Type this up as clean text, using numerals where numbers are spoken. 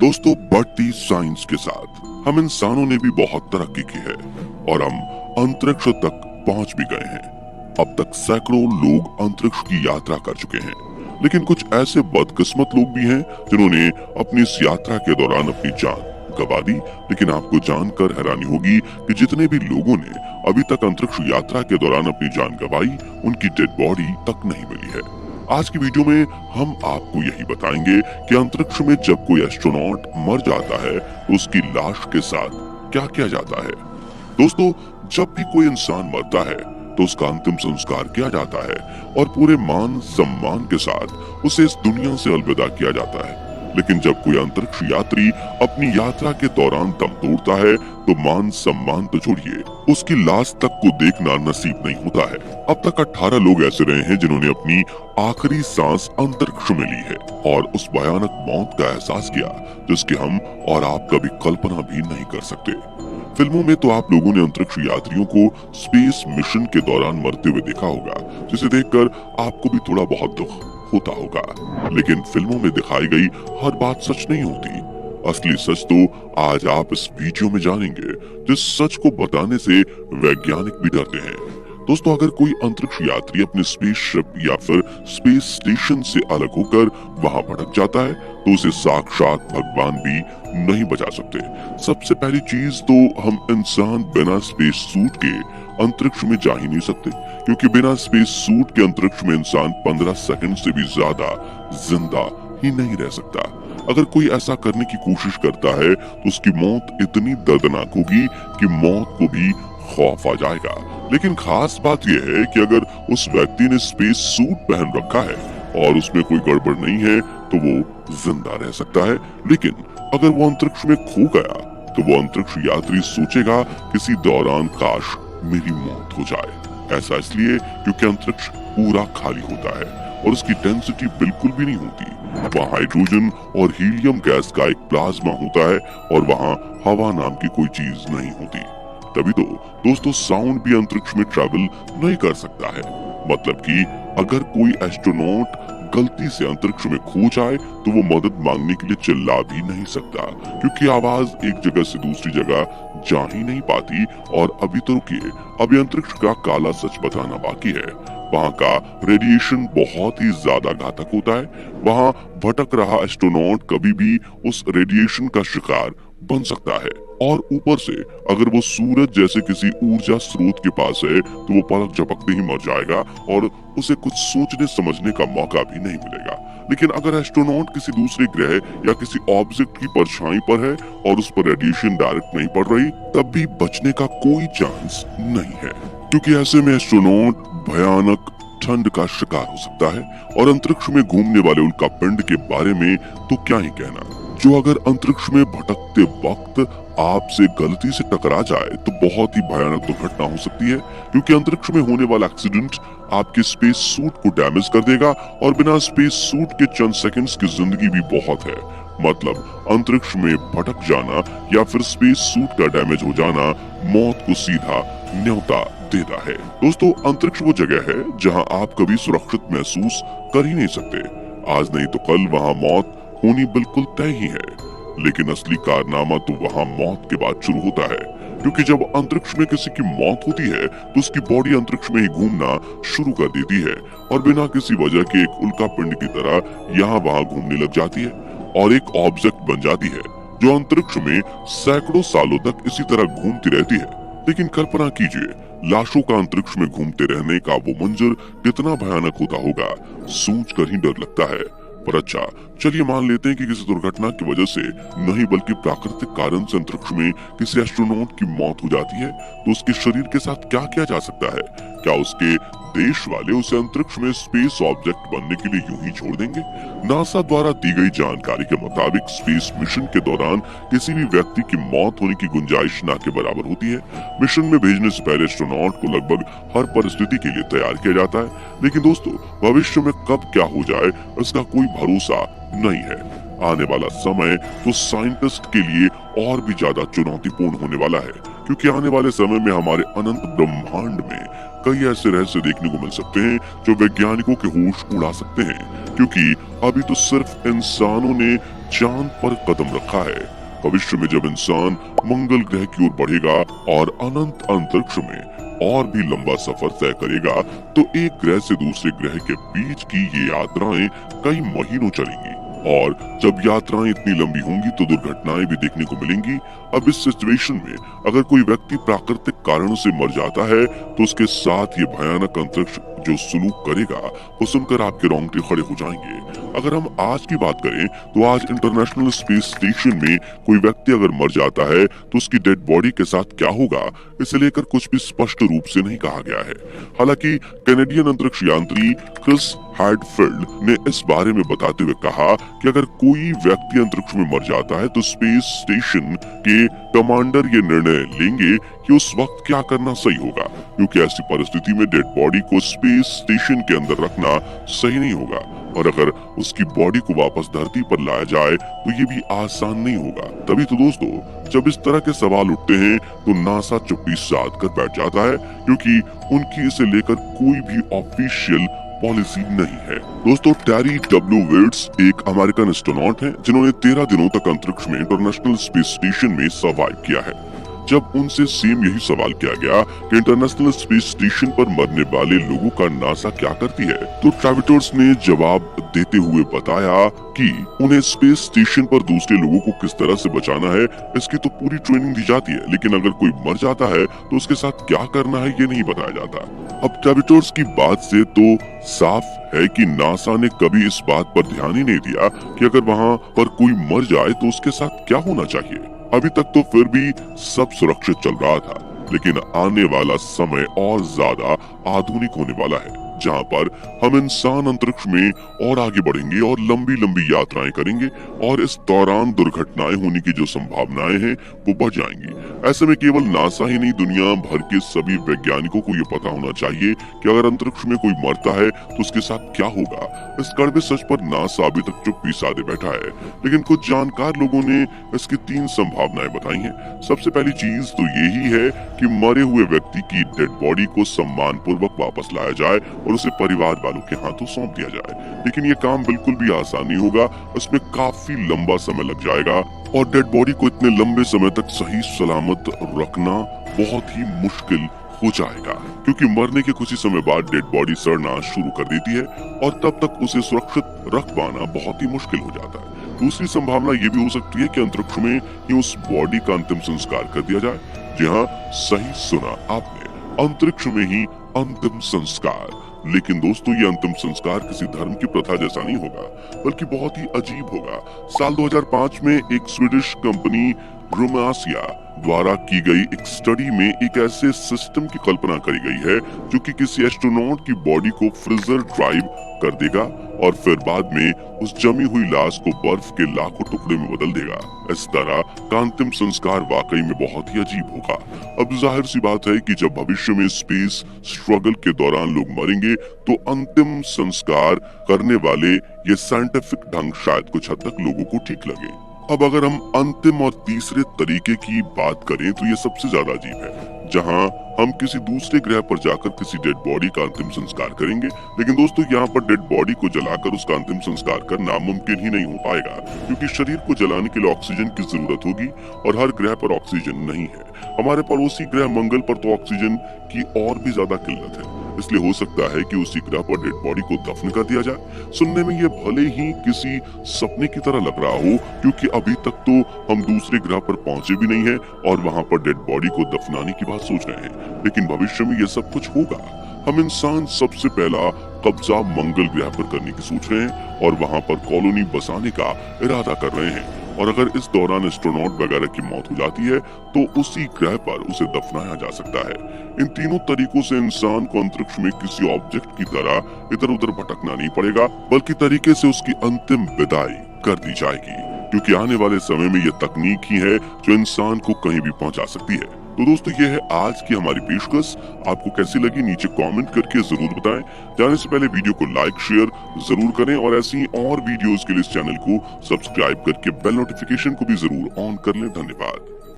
दोस्तों, बढ़ती साइंस के साथ हम इंसानों ने भी बहुत तरक्की की है और हम अंतरिक्ष तक पहुंच भी गए हैं। अब तक सैकड़ों लोग अंतरिक्ष की यात्रा कर चुके हैं, लेकिन कुछ ऐसे बदकिस्मत लोग भी हैं जिन्होंने अपनी इस यात्रा के दौरान अपनी जान गंवा दी। लेकिन आपको जानकर हैरानी होगी कि जितने भी लोगों ने अभी तक अंतरिक्ष यात्रा के दौरान अपनी जान गंवाई, उनकी डेड बॉडी तक नहीं मिली है। आज की वीडियो में हम आपको यही बताएंगे कि अंतरिक्ष में जब कोई एस्ट्रोनॉट मर जाता है तो उसकी लाश के साथ क्या किया जाता है। दोस्तों, जब भी कोई इंसान मरता है तो उसका अंतिम संस्कार किया जाता है और पूरे मान सम्मान के साथ उसे इस दुनिया से अलविदा किया जाता है। लेकिन जब कोई अंतरिक्ष यात्री अपनी यात्रा के दौरान दम तोड़ता है तो मान सम्मान तो छोड़िए, उसकी लाश तक को देखना नसीब नहीं होता है। अब तक 18 लोग ऐसे रहे हैं जिन्होंने अपनी आखिरी सांस अंतरिक्ष में ली है और उस भयानक मौत का एहसास किया जिसकी हम और आप कभी कल्पना भी नहीं कर सकते। फिल्मों में तो आप लोगों ने अंतरिक्ष यात्रियों को स्पेस मिशन के दौरान मरते हुए देखा होगा, जिसे देखकर आपको भी थोड़ा बहुत दुख होता होगा। लेकिन फिल्मों में दिखाई गई हर बात सच नहीं होती। असली सच तो आज आप इस वीडियो में जानेंगे, जिस सच को बताने से वैज्ञानिक भी डरते हैं। दोस्तों, अगर कोई अंतरिक्ष यात्री अपने स्पेसशिप या फिर स्पेस स्टेशन से अलग होकर वहां भटक जाता है तो उसे साक्षात भगवान भी नहीं बचा सकते। सबसे पहली चीज तो हम इंसान बिना स्पेस सूट के अंतरिक्ष में जा ही नहीं सकते, क्योंकि बिना स्पेस सूट के अंतरिक्ष में इंसान 15 सेकंड से भी ज्यादा जिंदा ही नहीं रह सकता। अगर कोई ऐसा करने की कोशिश करता है तो उसकी मौत इतनी दर्दनाक होगी कि मौत को भी खौफ आ जाएगा। लेकिन खास बात यह है कि अगर उस व्यक्ति ने स्पेस सूट पहन रखा है और उसमें कोई गड़बड़ नहीं है तो वो जिंदा रह सकता है। लेकिन अगर वो अंतरिक्ष में खो गया तो वो अंतरिक्ष यात्री सोचेगा किसी दौरान काश मेरी मौत हो जाए। ऐसा इसलिए क्योंकि अंतरिक्ष पूरा खाली होता है और उसकी डेंसिटी बिल्कुल भी नहीं होती। वहाँ हाइड्रोजन और हीलियम गैस का एक प्लाज्मा होता है और वहाँ हवा नाम की कोई चीज नहीं होती। तभी तो दोस्तों साउंड भी अंतरिक्ष में ट्रैवल नहीं कर सकता है। मतलब कि अगर कोई एस्ट्रोनॉट गलती से अंतरिक्ष में खो जाए तो वो मदद मांगने के लिए चिल्ला भी नहीं सकता, क्योंकि आवाज एक जगह से दूसरी जगह जा ही नहीं पाती। और अभी तो रुकिए, अभी अंतरिक्ष का काला सच बताना बाकी है। वहाँ का रेडिएशन बहुत ही ज्यादा घातक होता है। वहाँ भटक रहा एस्ट्रोनॉट कभी भी उस रेडिएशन का शिकार बन सकता है और ऊपर से अगर वो सूरज जैसे किसी ऊर्जा स्रोत के पास है तो वो पलक झपकते ही मर जाएगा और उसे कुछ सोचने समझने का मौका भी नहीं मिलेगा। लेकिन अगर एस्ट्रोनॉट किसी दूसरे ग्रह या किसी ऑब्जेक्ट की परछाई पर है और उस पर रेडिएशन डायरेक्ट नहीं पड़ रही, तब भी बचने का कोई चांस नहीं है, क्योंकि ऐसे में एस्ट्रोनॉट भयानक ठंड का शिकार हो सकता है। और अंतरिक्ष में घूमने वाले उल्का पिंड के बारे में तो क्या ही कहना, जो अगर अंतरिक्ष में भटकते वक्त आपसे गलती से टकरा जाए तो बहुत ही भयानक दुर्घटना हो सकती है, क्योंकि अंतरिक्ष में होने वाला एक्सीडेंट आपके स्पेस सूट को डैमेज कर देगा और बिना स्पेस सूट के चंद सेकंड्स की जिंदगी भी बहुत है। मतलब अंतरिक्ष में भटक जाना या फिर स्पेस सूट का डैमेज हो जाना मौत को सीधा न्योता देता है। दोस्तों, अंतरिक्ष वो जगह है जहां आप कभी सुरक्षित महसूस कर ही नहीं सकते। आज नहीं तो कल वहां मौत होनी बिल्कुल तय ही है। लेकिन असली कारनामा तो वहां मौत के बाद शुरू होता है, क्योंकि जब अंतरिक्ष में किसी की मौत होती है तो उसकी बॉडी अंतरिक्ष में ही घूमना शुरू कर देती है और बिना किसी वजह के एक उल्का पिंड की तरह यहाँ वहाँ घूमने लग जाती है और एक ऑब्जेक्ट बन जाती है जो अंतरिक्ष में सैकड़ों सालों तक इसी तरह घूमती रहती है। लेकिन कल्पना कीजिए, लाशों का अंतरिक्ष में घूमते रहने का वो मंजर कितना भयानक होता होगा, सोच कर ही डर लगता है। पर अच्छा, चलिए मान लेते हैं कि किसी दुर्घटना की वजह से नहीं बल्कि प्राकृतिक कारण से अंतरिक्ष में किसी एस्ट्रोनॉट की मौत हो जाती है, तो उसके शरीर के साथ क्या किया जा सकता है? क्या उसके देश वाले उसे अंतरिक्ष में स्पेस ऑब्जेक्ट बनने के लिए यूं ही छोड़ देंगे? नासा द्वारा दी गई जानकारी के मुताबिक स्पेस मिशन के दौरान किसी भी व्यक्ति की मौत होने की गुंजाइश न के बराबर होती है। मिशन में भेजने से पहले एस्ट्रोनॉट को लगभग हर परिस्थिति के लिए तैयार किया जाता है। लेकिन दोस्तों, भविष्य में कब क्या हो जाए इसका कोई भरोसा नहीं है। आने वाला समय तो साइंटिस्ट के लिए और भी ज्यादा चुनौतीपूर्ण होने वाला है, क्योंकि आने वाले समय में हमारे अनंत ब्रह्मांड में कई ऐसे रहस्य देखने को मिल सकते हैं जो वैज्ञानिकों के होश उड़ा सकते हैं। क्योंकि अभी तो सिर्फ इंसानों ने चांद पर कदम रखा है। भविष्य में जब इंसान मंगल ग्रह की ओर बढ़ेगा और अनंत अंतरिक्ष में और भी लंबा सफर तय करेगा, तो एक ग्रह से दूसरे ग्रह के बीच की ये यात्राएं कई महीनों चलेंगी। और जब यात्राएं इतनी लंबी होंगी तो दुर्घटनाएं भी देखने को मिलेंगी। अब इस सिचुएशन में अगर कोई व्यक्ति प्राकृतिक कारणों से मर जाता है तो उसके साथ ये भयानक अंतरिक्ष जो सलूक करेगा वो सुनकर आपके रोंगटे खड़े हो जाएंगे। अगर हम आज की बात करें तो आज इंटरनेशनल स्पेस स्टेशन में कोई व्यक्ति अगर मर जाता है तो उसकी डेड बॉडी के साथ क्या होगा, इसे लेकर कुछ भी स्पष्ट रूप से नहीं कहा गया है। हालांकि कैनेडियन अंतरिक्ष यात्री क्रिस हैडफील्ड ने इस बारे में बताते हुए कहा कि अगर कोई व्यक्ति अंतरिक्ष में मर जाता है तो स्पेस स्टेशन के कमांडर ये निर्णय लेंगे कि उस वक्त क्या करना सही होगा, क्योंकि ऐसी परिस्थिति में डेड बॉडी को स्पेस स्टेशन के अंदर रखना सही नहीं होगा और अगर उसकी बॉडी को वापस धरती पर लाया जाए तो ये भी आसान नहीं होगा। तभी तो दोस्तों, जब इस तरह के सवाल उठते हैं तो नासा चुप्पी साध कर बैठ जाता है, क्योंकि उनकी इसे लेकर कोई भी ऑफिशियल पॉलिसी नहीं है। दोस्तों, टेरी डब्ल्यू वेट्स एक अमेरिकन एस्ट्रोनॉट हैं जिन्होंने 13 दिनों तक अंतरिक्ष में इंटरनेशनल स्पेस स्टेशन में सर्वाइव किया है। जब उनसे सेम यही सवाल किया गया कि इंटरनेशनल स्पेस स्टेशन पर मरने वाले लोगों का नासा क्या करती है, तो ट्रैविटर्स ने जवाब देते हुए बताया कि उन्हें स्पेस स्टेशन पर दूसरे लोगों को किस तरह से बचाना है इसकी तो पूरी ट्रेनिंग दी जाती है, लेकिन अगर कोई मर जाता है तो उसके साथ क्या करना है ये नहीं बताया जाता। अब ट्रैविटर्स की बात से तो साफ है कि नासा ने कभी इस बात पर ध्यान ही नहीं दिया कि अगर वहाँ पर कोई मर जाए तो उसके साथ क्या होना चाहिए। अभी तक तो फिर भी सब सुरक्षित चल रहा था, लेकिन आने वाला समय और ज्यादा आधुनिक होने वाला है, जहाँ पर हम इंसान अंतरिक्ष में और आगे बढ़ेंगे और लंबी लंबी यात्राएं करेंगे और इस दौरान दुर्घटनाएं होने की जो संभावनाएं हैं वो बढ़ जाएंगी। ऐसे में केवल नासा ही नहीं, दुनिया भर के सभी वैज्ञानिकों को ये पता होना चाहिए कि अगर अंतरिक्ष में कोई मरता है तो उसके साथ क्या होगा। इस कड़वे सच पर नासा अभी तक चुप्पी साधे बैठा है, लेकिन कुछ जानकार लोगों ने इसकी 3 संभावनाएं बताई हैं। सबसे पहली चीज तो यही है कि मरे हुए व्यक्ति की डेड बॉडी को सम्मान पूर्वक वापस लाया जाए और उसे परिवार वालों के हाथों सौंप दिया जाए, लेकिन ये काम बिल्कुल भी आसान नहीं होगा। इसमें काफी लंबा समय लग जाएगा और डेड बॉडी को इतने लंबे समय तक सही सलामत रखना बहुत ही मुश्किल हो जाएगा, क्योंकि मरने के कुछ ही समय बाद डेड बॉडी सड़ना शुरू कर देती है और तब तक उसे सुरक्षित रख पाना बहुत ही मुश्किल हो जाता है। दूसरी संभावना ये भी हो सकती है कि अंतरिक्ष में ही उस बॉडी का अंतिम संस्कार कर दिया जाए। जी हाँ, सही सुना आपने, अंतरिक्ष में ही अंतिम संस्कार। लेकिन दोस्तों, ये अंतिम संस्कार किसी धर्म की प्रथा जैसा नहीं होगा, बल्कि बहुत ही अजीब होगा। साल 2005 में एक स्वीडिश कंपनी रोमासिया द्वारा की गई एक स्टडी में एक ऐसे सिस्टम की कल्पना करी गई है जो कि किसी एस्ट्रोनॉट की बॉडी को फ्रीजर ड्राइव कर देगा और फिर बाद में उस जमी हुई लाश को बर्फ के लाखों टुकड़े में बदल देगा। इस तरह का अंतिम संस्कार वाकई में बहुत ही अजीब होगा। अब जाहिर सी बात है कि जब भविष्य में स्पेस स्ट्रगल के दौरान लोग मरेंगे तो अंतिम संस्कार करने वाले ये साइंटिफिक ढंग शायद कुछ हद तक लोगों को ठीक लगे। अब अगर हम अंतिम और तीसरे तरीके की बात करें तो ये सबसे ज्यादा अजीब है, जहां हम किसी दूसरे ग्रह पर जाकर किसी डेड बॉडी का अंतिम संस्कार करेंगे। लेकिन दोस्तों, यहाँ पर डेड बॉडी को जलाकर उसका अंतिम संस्कार करना मुमकिन ही नहीं हो पाएगा, क्योंकि शरीर को जलाने के लिए ऑक्सीजन की जरूरत होगी और हर ग्रह पर ऑक्सीजन नहीं है। हमारे पड़ोसी ग्रह मंगल पर तो ऑक्सीजन की और भी ज्यादा किल्लत है, इसलिए हो सकता है कि उसी ग्रह पर डेड बॉडी को दफन कर दिया जाए। सुनने में ये भले ही किसी सपने की तरह लग रहा हो, क्योंकि अभी तक तो हम दूसरे ग्रह पर पहुंचे भी नहीं हैं और वहां पर डेड बॉडी को दफनाने की बात सोच रहे हैं, लेकिन भविष्य में ये सब कुछ होगा। हम इंसान सबसे पहला कब्जा मंगल ग्रह पर करने की सोच रहे हैं और वहां पर कॉलोनी बसाने का इरादा कर रहे हैं। और अगर इस दौरान एस्ट्रोनॉट वगैरह की मौत हो जाती है तो उसी ग्रह पर उसे दफनाया जा सकता है। इन तीनों तरीकों से इंसान को अंतरिक्ष में किसी ऑब्जेक्ट की तरह इधर उधर भटकना नहीं पड़ेगा, बल्कि तरीके से उसकी अंतिम विदाई कर दी जाएगी, क्योंकि आने वाले समय में यह तकनीक ही है जो इंसान को कहीं भी पहुंचा सकती है। तो दोस्तों, ये है आज की हमारी पेशकश। आपको कैसी लगी नीचे कमेंट करके जरूर बताएं। जाने से पहले वीडियो को लाइक शेयर जरूर करें और ऐसी और वीडियोस के लिए इस चैनल को सब्सक्राइब करके बेल नोटिफिकेशन को भी जरूर ऑन कर लें। धन्यवाद।